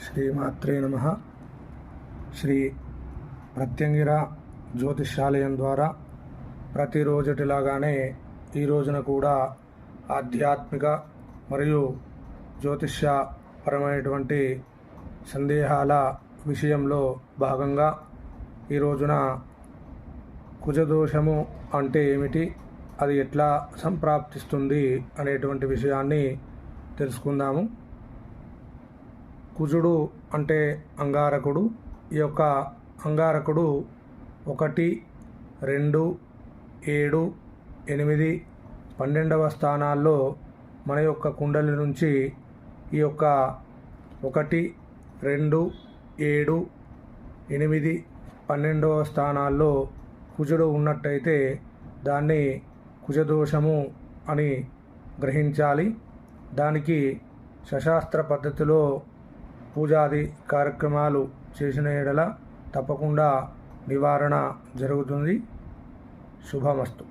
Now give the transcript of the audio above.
శ్రీమాత్రే నమః. శ్రీ ప్రత్యంగిర జ్యోతిష్యాలయం ద్వారా ప్రతిరోజుటిలాగానే ఈ రోజున కూడా ఆధ్యాత్మిక మరియు జ్యోతిష్యపరమైనటువంటి సందేహాల విషయంలో భాగంగా ఈ రోజున కుజదోషము అంటే ఏమిటి, అది ఎట్లా సంప్రాప్తిస్తుంది అనేటువంటి విషయాన్ని తెలుసుకుందాము. కుజుడు అంటే అంగారకుడు. ఈ యొక్క అంగారకుడు 1, 2, 7, 8, 12వ స్థానాల్లో మన యొక్క కుండలి నుంచి ఈ యొక్క 1, 2, 7, 8, 12వ స్థానాల్లో కుజుడు ఉన్నట్టయితే దాన్ని కుజదోషము అని గ్రహించాలి. దానికి శశాస్త్ర పద్ధతిలో పూజాది కార్యక్రమాలు చేసిన యెడల తప్పకుండా నివారణ జరుగుతుంది. శుభమస్తు.